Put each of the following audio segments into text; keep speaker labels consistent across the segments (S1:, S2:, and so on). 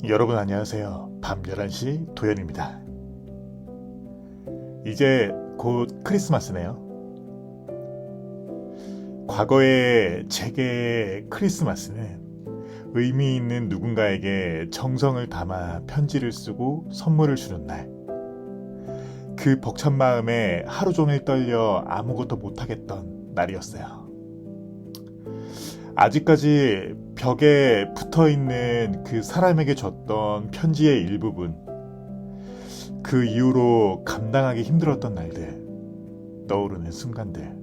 S1: 여러분 안녕하세요. 밤 11시 도현입니다. 이제 곧 크리스마스네요. 과거의 제게 크리스마스는 의미 있는 누군가에게 정성을 담아 편지를 쓰고 선물을 주는 날. 그 벅찬 마음에 하루 종일 떨려 아무것도 못하겠던 날이었어요. 아직까지 벽에 붙어있는 그 사람에게 줬던 편지의 일부분, 그 이후로 감당하기 힘들었던 날들, 떠오르는 순간들.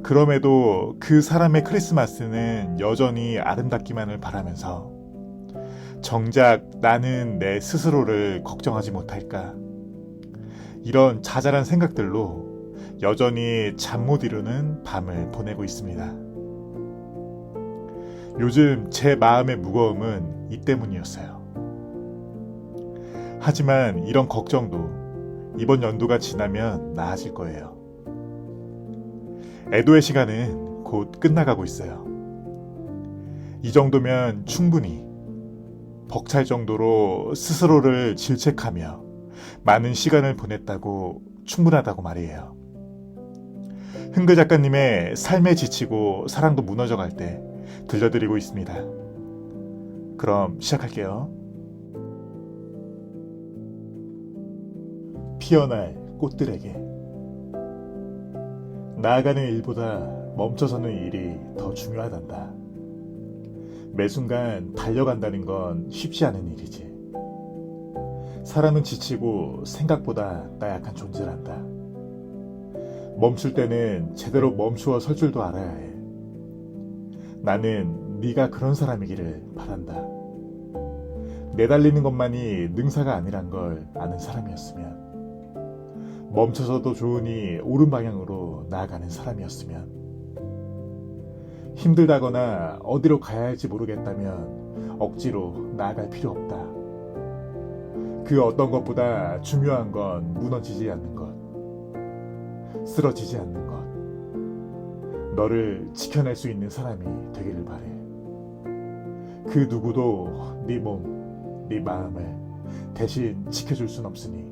S1: 그럼에도 그 사람의 크리스마스는 여전히 아름답기만을 바라면서 정작 나는 내 스스로를 걱정하지 못할까, 이런 자잘한 생각들로 여전히 잠 못 이루는 밤을 보내고 있습니다. 요즘 제 마음의 무거움은 이 때문이었어요. 하지만 이런 걱정도 이번 연도가 지나면 나아질 거예요. 애도의 시간은 곧 끝나가고 있어요. 이 정도면 충분히 벅찰 정도로 스스로를 질책하며 많은 시간을 보냈다고 충분하다고 말이에요. 흥그 작가님의 삶에 지치고 사랑도 무너져갈 때 들려드리고 있습니다. 그럼 시작할게요. 피어날 꽃들에게 나아가는 일보다 멈춰서는 일이 더 중요하단다. 매 순간 달려간다는 건 쉽지 않은 일이지. 사람은 지치고 생각보다 나약한 존재란다. 멈출 때는 제대로 멈추어 설 줄도 알아야 해. 나는 네가 그런 사람이기를 바란다. 내달리는 것만이 능사가 아니란 걸 아는 사람이었으면, 멈춰서도 좋으니 옳은 방향으로 나아가는 사람이었으면, 힘들다거나 어디로 가야 할지 모르겠다면 억지로 나아갈 필요 없다. 그 어떤 것보다 중요한 건 무너지지 않는 것, 쓰러지지 않는 것, 너를 지켜낼 수 있는 사람이 되기를 바래. 그 누구도 네 몸, 네 마음을 대신 지켜줄 순 없으니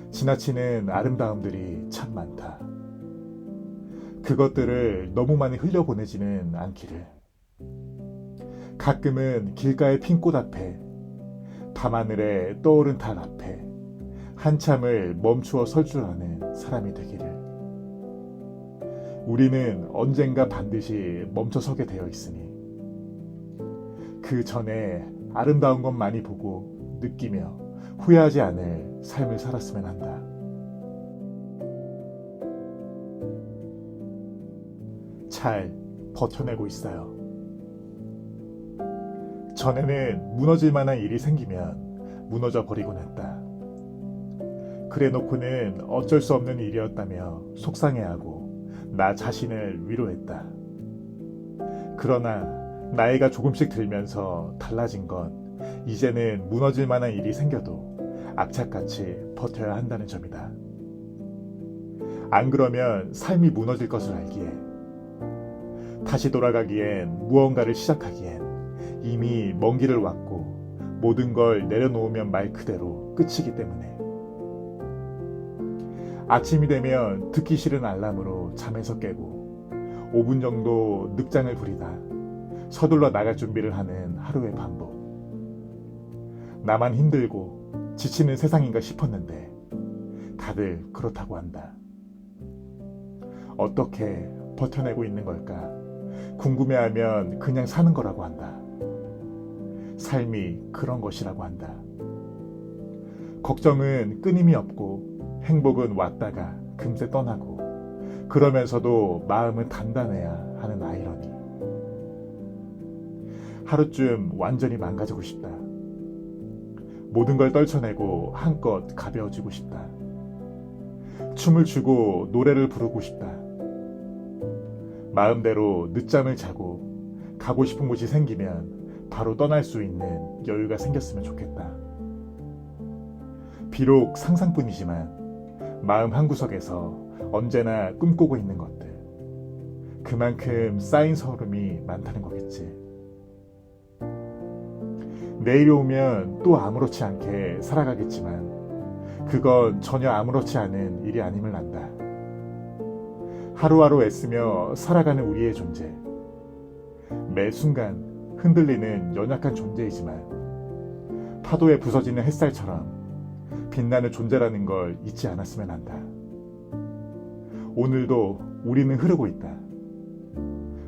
S1: 지나치는 아름다움들이 참 많다. 그것들을 너무 많이 흘려보내지는 않기를. 가끔은 길가의 핀 꽃 앞에, 밤하늘에 떠오른 달 앞에 한참을 멈추어 설 줄 아는 사람이 되기를. 우리는 언젠가 반드시 멈춰서게 되어 있으니 그 전에 아름다운 것 많이 보고 느끼며 후회하지 않을 삶을 살았으면 한다. 잘 버텨내고 있어요. 전에는 무너질 만한 일이 생기면 무너져 버리곤 했다. 그래 놓고는 어쩔 수 없는 일이었다며 속상해하고 나 자신을 위로했다. 그러나 나이가 조금씩 들면서 달라진 건 이제는 무너질 만한 일이 생겨도 악착같이 버텨야 한다는 점이다. 안 그러면 삶이 무너질 것을 알기에, 다시 돌아가기엔, 무언가를 시작하기엔 이미 먼 길을 왔고 모든 걸 내려놓으면 말 그대로 끝이기 때문에. 아침이 되면 듣기 싫은 알람으로 잠에서 깨고 5분 정도 늑장을 부리다 서둘러 나갈 준비를 하는 하루의 반복. 나만 힘들고 지치는 세상인가 싶었는데 다들 그렇다고 한다. 어떻게 버텨내고 있는 걸까? 궁금해하면 그냥 사는 거라고 한다. 삶이 그런 것이라고 한다. 걱정은 끊임이 없고 행복은 왔다가 금세 떠나고, 그러면서도 마음은 단단해야 하는 아이러니. 하루쯤 완전히 망가지고 싶다. 모든 걸 떨쳐내고 한껏 가벼워지고 싶다. 춤을 추고 노래를 부르고 싶다. 마음대로 늦잠을 자고 가고 싶은 곳이 생기면 바로 떠날 수 있는 여유가 생겼으면 좋겠다. 비록 상상뿐이지만 마음 한구석에서 언제나 꿈꾸고 있는 것들, 그만큼 쌓인 서름이 많다는 거겠지. 내일이 오면 또 아무렇지 않게 살아가겠지만 그건 전혀 아무렇지 않은 일이 아님을 안다. 하루하루 애쓰며 살아가는 우리의 존재. 매 순간 흔들리는 연약한 존재이지만 파도에 부서지는 햇살처럼 빛나는 존재라는 걸 잊지 않았으면 한다. 오늘도 우리는 흐르고 있다.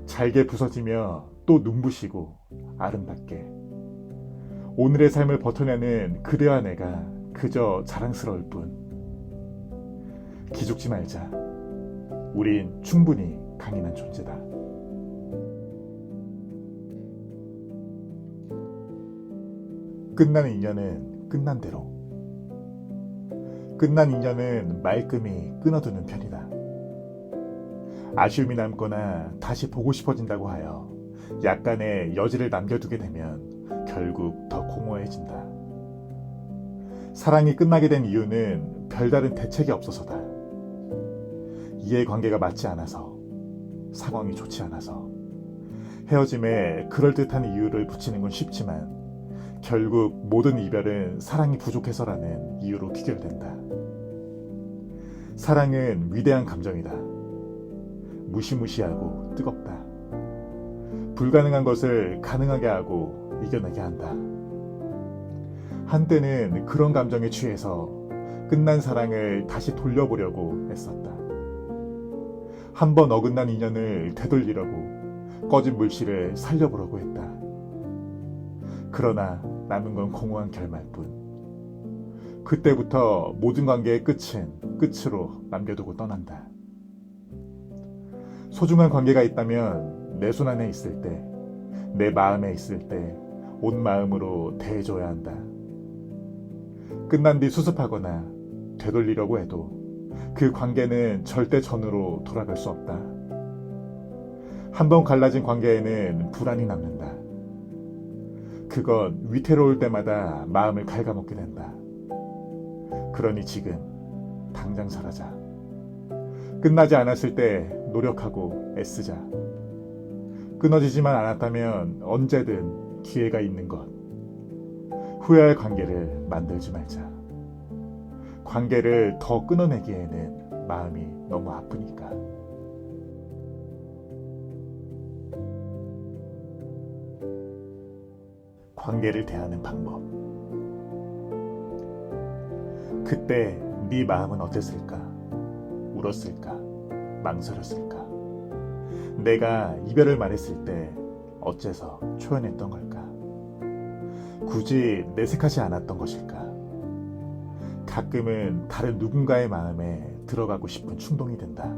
S1: 잘게 부서지며 또 눈부시고 아름답게. 오늘의 삶을 버텨내는 그대와 내가 그저 자랑스러울 뿐. 기죽지 말자. 우린 충분히 강인한 존재다. 끝난 인연은 끝난 대로. 끝난 인연은 말끔히 끊어두는 편이다. 아쉬움이 남거나 다시 보고 싶어진다고 하여 약간의 여지를 남겨두게 되면 결국 더 공허해진다. 사랑이 끝나게 된 이유는 별다른 대책이 없어서다. 이해관계가 맞지 않아서, 상황이 좋지 않아서, 헤어짐에 그럴듯한 이유를 붙이는 건 쉽지만 결국 모든 이별은 사랑이 부족해서라는 이유로 귀결된다. 사랑은 위대한 감정이다. 무시무시하고 뜨겁다. 불가능한 것을 가능하게 하고 이겨내게 한다. 한때는 그런 감정에 취해서 끝난 사랑을 다시 돌려보려고 애썼다. 한 번 어긋난 인연을 되돌리려고 꺼진 물실을 살려보려고 했다. 그러나 남은 건 공허한 결말뿐. 그때부터 모든 관계의 끝은 끝으로 남겨두고 떠난다. 소중한 관계가 있다면 내 손 안에 있을 때, 내 마음에 있을 때 온 마음으로 대해줘야 한다. 끝난 뒤 수습하거나 되돌리려고 해도 그 관계는 절대 전으로 돌아갈 수 없다. 한 번 갈라진 관계에는 불안이 남는다. 그건 위태로울 때마다 마음을 갉아먹게 된다. 그러니 지금 당장 살아자. 끝나지 않았을 때 노력하고 애쓰자. 끊어지지만 않았다면 언제든 기회가 있는 것. 후회할 관계를 만들지 말자. 관계를 더 끊어내기에는 마음이 너무 아프니까. 관계를 대하는 방법. 그때 네 마음은 어땠을까? 울었을까? 망설였을까? 내가 이별을 말했을 때 어째서 초연했던 걸까? 굳이 내색하지 않았던 것일까? 가끔은 다른 누군가의 마음에 들어가고 싶은 충동이 든다.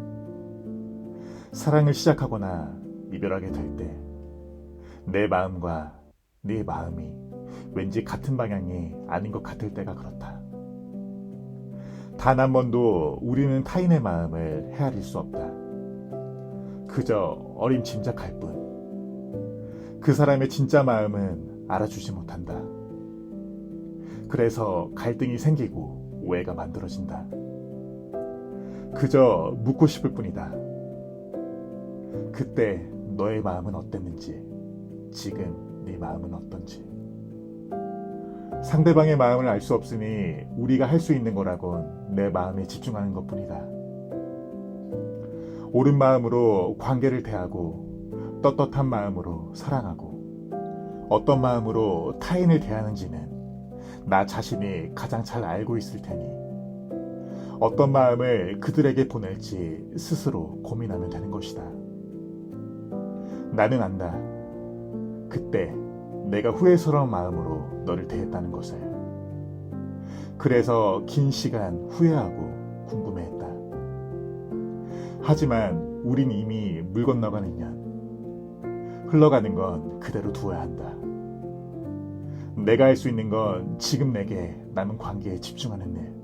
S1: 사랑을 시작하거나 이별하게 될 때 내 마음과 네 마음이 왠지 같은 방향이 아닌 것 같을 때가 그렇다. 단 한 번도 우리는 타인의 마음을 헤아릴 수 없다. 그저 어림짐작할 뿐. 그 사람의 진짜 마음은 알아주지 못한다. 그래서 갈등이 생기고 오해가 만들어진다. 그저 묻고 싶을 뿐이다. 그때 너의 마음은 어땠는지, 지금 네 마음은 어떤지. 상대방의 마음을 알 수 없으니 우리가 할 수 있는 거라곤 내 마음에 집중하는 것뿐이다. 옳은 마음으로 관계를 대하고 떳떳한 마음으로 사랑하고 어떤 마음으로 타인을 대하는지는 나 자신이 가장 잘 알고 있을 테니 어떤 마음을 그들에게 보낼지 스스로 고민하면 되는 것이다. 나는 안다. 그때 내가 후회스러운 마음으로 너를 대했다는 것을. 그래서 긴 시간 후회하고 궁금해했다. 하지만 우린 이미 물 건너간 인연. 흘러가는 건 그대로 두어야 한다. 내가 할 수 있는 건 지금 내게 남은 관계에 집중하는 일.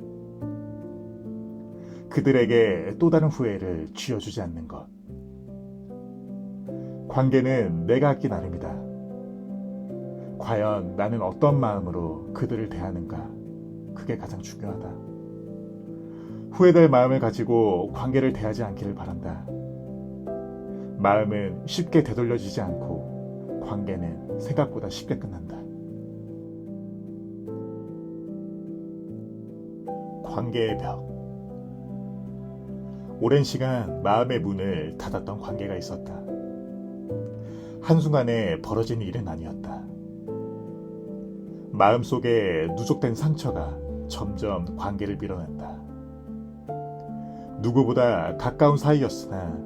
S1: 그들에게 또 다른 후회를 쥐어주지 않는 것. 관계는 내가 갖기 나름이다. 과연 나는 어떤 마음으로 그들을 대하는가? 그게 가장 중요하다. 후회될 마음을 가지고 관계를 대하지 않기를 바란다. 마음은 쉽게 되돌려지지 않고 관계는 생각보다 쉽게 끝난다. 관계의 벽. 오랜 시간 마음의 문을 닫았던 관계가 있었다. 한순간에 벌어진 일은 아니었다. 마음속에 누적된 상처가 점점 관계를 밀어낸다. 누구보다 가까운 사이였으나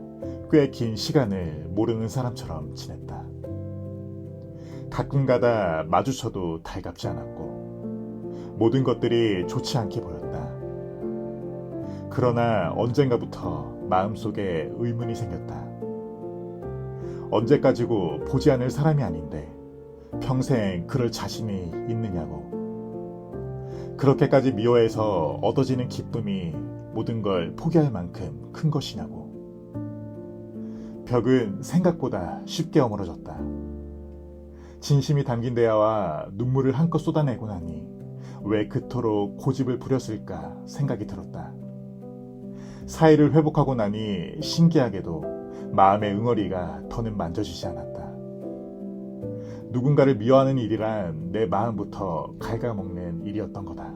S1: 꽤 긴 시간을 모르는 사람처럼 지냈다. 가끔가다 마주쳐도 달갑지 않았고 모든 것들이 좋지 않게 보였다. 그러나 언젠가부터 마음속에 의문이 생겼다. 언제까지고 보지 않을 사람이 아닌데 평생 그럴 자신이 있느냐고. 그렇게까지 미워해서 얻어지는 기쁨이 모든 걸 포기할 만큼 큰 것이냐고. 벽은 생각보다 쉽게 어물어졌다. 진심이 담긴 대화와 눈물을 한껏 쏟아내고 나니 왜 그토록 고집을 부렸을까 생각이 들었다. 사이를 회복하고 나니 신기하게도 마음의 응어리가 더는 만져지지 않았다. 누군가를 미워하는 일이란 내 마음부터 갉아먹는 일이었던 거다.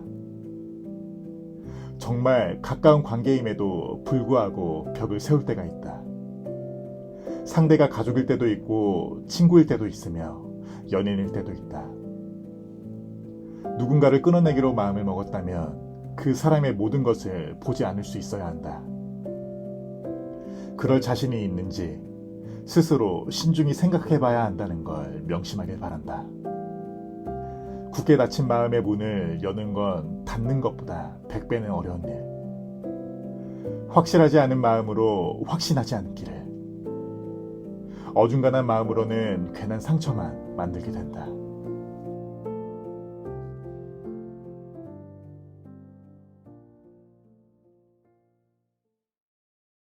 S1: 정말 가까운 관계임에도 불구하고 벽을 세울 때가 있다. 상대가 가족일 때도 있고 친구일 때도 있으며 연인일 때도 있다. 누군가를 끊어내기로 마음을 먹었다면 그 사람의 모든 것을 보지 않을 수 있어야 한다. 그럴 자신이 있는지 스스로 신중히 생각해봐야 한다는 걸 명심하길 바란다. 굳게 닫힌 마음의 문을 여는 건 닫는 것보다 100배는 어려운 일. 확실하지 않은 마음으로 확신하지 않기를. 어중간한 마음으로는 괜한 상처만 만들게 된다.